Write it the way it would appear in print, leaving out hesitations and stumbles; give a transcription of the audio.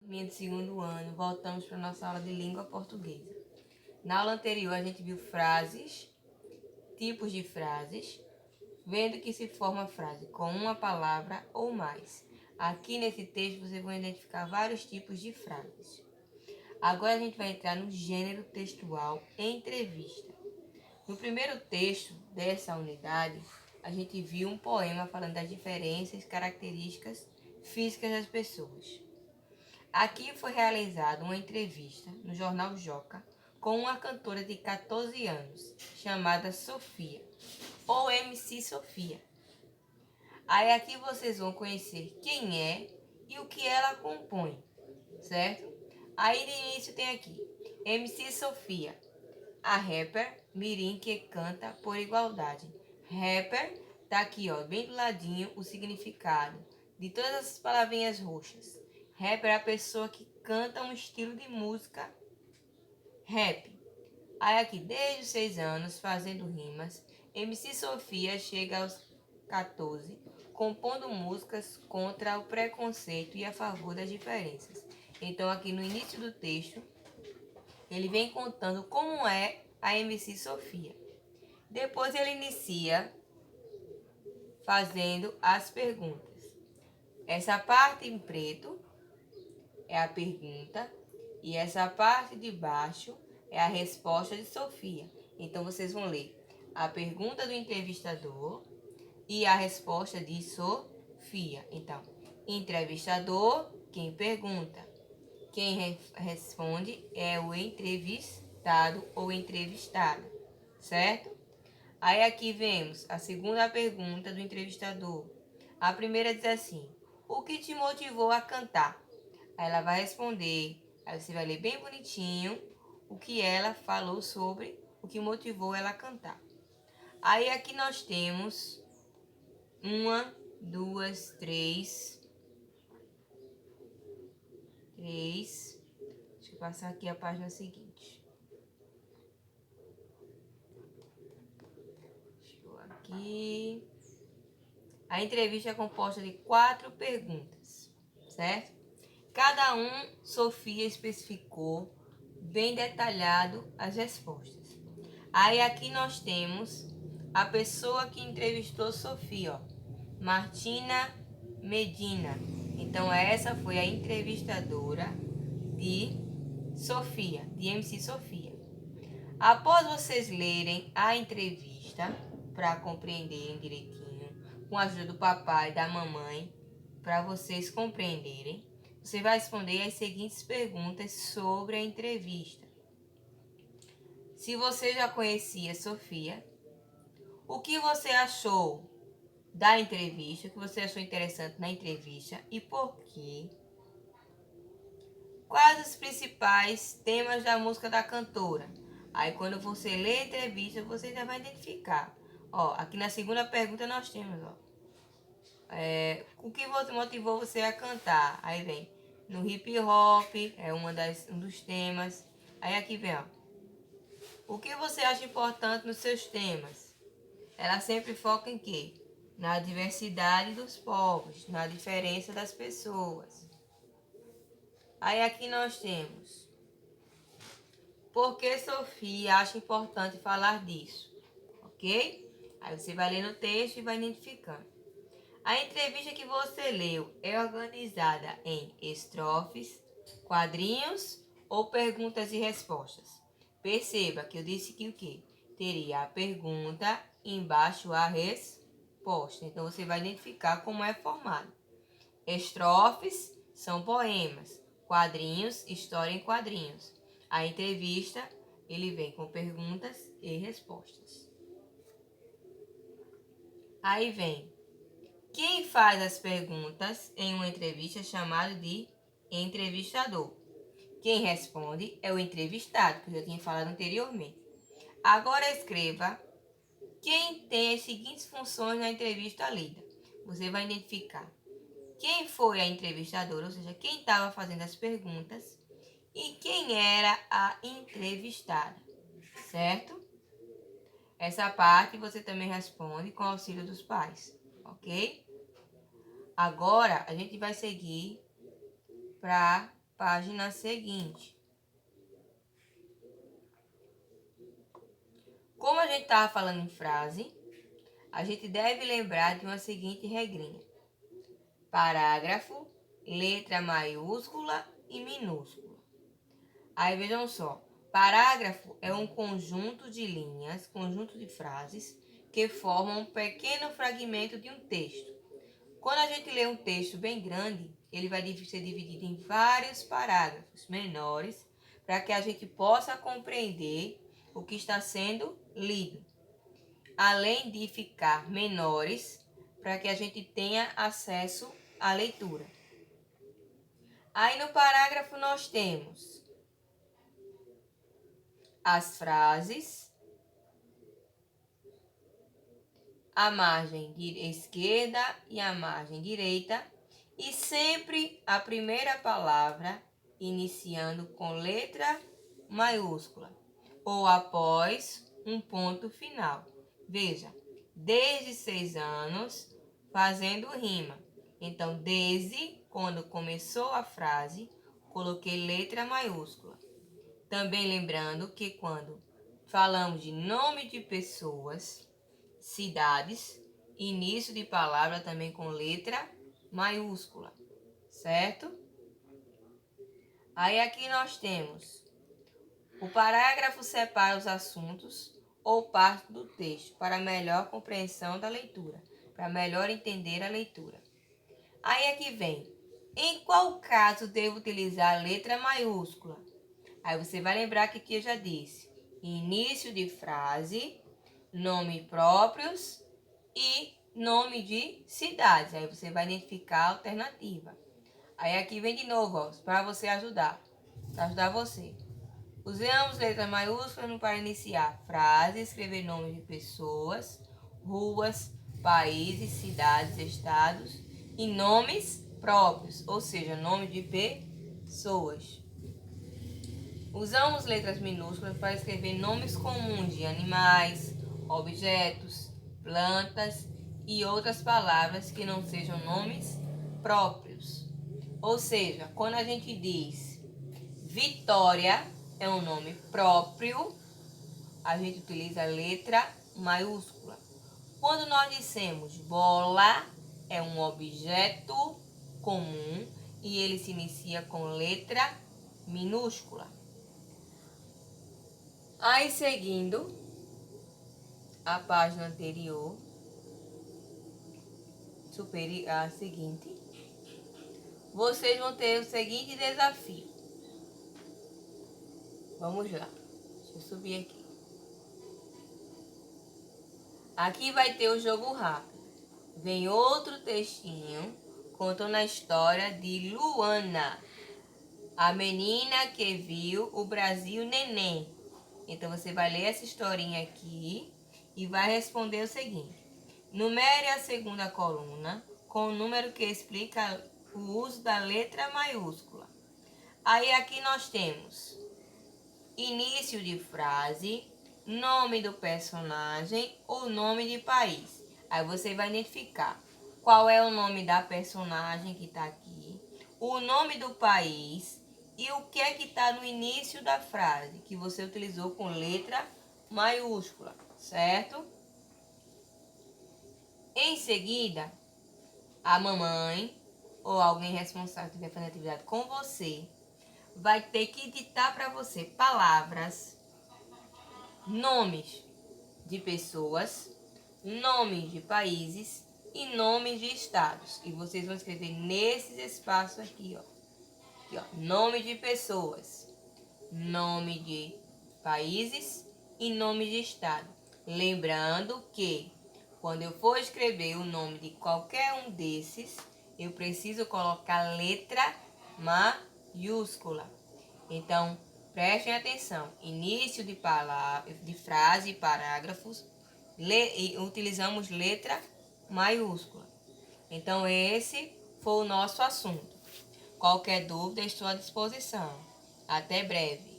Minha de segundo ano, voltamos para a nossa aula de língua portuguesa. Na aula anterior, a gente viu frases, tipos de frases, vendo que se forma frase com uma palavra ou mais. Aqui nesse texto, vocês vão identificar vários tipos de frases. Agora a gente vai entrar no gênero textual entrevista. No primeiro texto dessa unidade, a gente viu um poema falando das diferenças, características físicas das pessoas. Aqui foi realizada uma entrevista no jornal Joca com uma cantora de 14 anos, chamada Sofia, ou MC Sofia. Aí aqui vocês vão conhecer quem é e o que ela compõe, certo? Aí de início tem aqui, MC Sofia, a rapper mirim que canta por igualdade. Rapper, tá aqui ó, bem do ladinho o significado de todas essas palavrinhas roxas. Rapper é a pessoa que canta um estilo de música rap. Aí aqui, desde os 6 anos, fazendo rimas, MC Sofia chega aos 14, compondo músicas contra o preconceito e a favor das diferenças. Então aqui no início do texto, ele vem contando como é a MC Sofia. Depois ele inicia fazendo as perguntas. Essa parte em preto é a pergunta e essa parte de baixo é a resposta de Sofia. Então vocês vão ler a pergunta do entrevistador e a resposta de Sofia. Então, entrevistador, quem pergunta. Quem responde é o entrevistado ou entrevistada, certo? Aí aqui vemos a segunda pergunta do entrevistador. A primeira diz assim: o que te motivou a cantar? Aí ela vai responder, aí você vai ler bem bonitinho o que ela falou sobre o que motivou ela a cantar. Aí aqui nós temos uma, duas, três. Deixa eu passar aqui a página seguinte. Deixa eu aqui. A entrevista é composta de 4 perguntas, certo? Cada um, Sofia especificou bem detalhado as respostas. Aí aqui nós temos a pessoa que entrevistou Sofia, ó, Martina Medina. Então essa foi a entrevistadora de Sofia, de MC Sofia. Após vocês lerem a entrevista, para compreenderem direitinho, com a ajuda do papai e da mamãe, para vocês compreenderem, você vai responder as seguintes perguntas sobre a entrevista. Se você já conhecia Sofia, o que você achou da entrevista, o que você achou interessante na entrevista e por quê? Quais os principais temas da música da cantora? Aí quando você lê a entrevista, você já vai identificar. Ó, aqui na segunda pergunta nós temos, ó. O que motivou você a cantar? Aí vem, no hip hop, é um dos temas. Aí aqui vem, ó. O que você acha importante nos seus temas? Ela sempre foca em quê? Na diversidade dos povos, na diferença das pessoas. Aí aqui nós temos, por que Sofia acha importante falar disso? Ok? Aí você vai ler no texto e vai identificando. A entrevista que você leu é organizada em estrofes, quadrinhos ou perguntas e respostas. Perceba que eu disse que o quê? Teria a pergunta e embaixo a resposta. Então você vai identificar como é formado. Estrofes são poemas, quadrinhos, história em quadrinhos. A entrevista, ele vem com perguntas e respostas. Aí vem, quem faz as perguntas em uma entrevista é chamado de entrevistador. Quem responde é o entrevistado, que eu já tinha falado anteriormente. Agora escreva quem tem as seguintes funções na entrevista lida. Você vai identificar quem foi a entrevistadora, ou seja, quem estava fazendo as perguntas, e quem era a entrevistada, certo? Essa parte você também responde com auxílio dos pais, ok? Agora a gente vai seguir para página seguinte. Como a gente estava falando em frase, a gente deve lembrar de uma seguinte regrinha. Parágrafo, letra maiúscula e minúscula. Aí vejam só, parágrafo é um conjunto de linhas, conjunto de frases que formam um pequeno fragmento de um texto. Quando a gente lê um texto bem grande, ele vai ser dividido em vários parágrafos menores para que a gente possa compreender o que está sendo lido. Além de ficar menores, para que a gente tenha acesso à leitura. Aí no parágrafo nós temos as frases, a margem esquerda e a margem direita, e sempre a primeira palavra iniciando com letra maiúscula ou após um ponto final. Veja, desde 6 anos fazendo rima. Então, desde quando começou a frase, coloquei letra maiúscula. Também lembrando que quando falamos de nome de pessoas, cidades, início de palavra também com letra maiúscula, certo? Aí aqui nós temos o parágrafo separa os assuntos ou parte do texto para melhor compreensão da leitura, para melhor entender a leitura. Aí aqui vem, em qual caso devo utilizar a letra maiúscula? Aí você vai lembrar que aqui eu já disse, início de frase, nome próprios e nome de cidades. Aí você vai identificar a alternativa. Aí aqui vem de novo, para você ajudar, para ajudar você. Usamos letras maiúsculas para iniciar frases, escrever nomes de pessoas, ruas, países, cidades, estados e nomes próprios, ou seja, nome de pessoas. Usamos letras minúsculas para escrever nomes comuns de animais, objetos, plantas e outras palavras que não sejam nomes próprios. Ou seja, quando a gente diz Vitória é um nome próprio, a gente utiliza a letra maiúscula. Quando nós dissemos bola é um objeto comum e ele se inicia com letra minúscula. Aí, seguindo a página anterior, a seguinte, vocês vão ter o seguinte desafio. Vamos lá. Deixa eu subir aqui. Aqui vai ter o jogo rápido. Vem outro textinho contando a história de Luana, a menina que viu o Brasil neném. Então, você vai ler essa historinha aqui e vai responder o seguinte. Numere a segunda coluna com o número que explica o uso da letra maiúscula. Aí, aqui nós temos início de frase, nome do personagem ou nome de país. Aí, você vai identificar qual é o nome da personagem que está aqui, o nome do país e o que é que está no início da frase, que você utilizou com letra maiúscula, certo? Em seguida, a mamãe ou alguém responsável que estiver fazendo atividade com você vai ter que ditar para você palavras, nomes de pessoas, nomes de países e nomes de estados. E vocês vão escrever nesses espaços aqui, ó. Aqui, ó, nome de pessoas, nome de países e nome de estado. Lembrando que quando eu for escrever o nome de qualquer um desses, eu preciso colocar letra maiúscula. Então, prestem atenção. Início de palavra, de frase e parágrafos, utilizamos letra maiúscula. Então, esse foi o nosso assunto. Qualquer dúvida, estou à disposição. Até breve.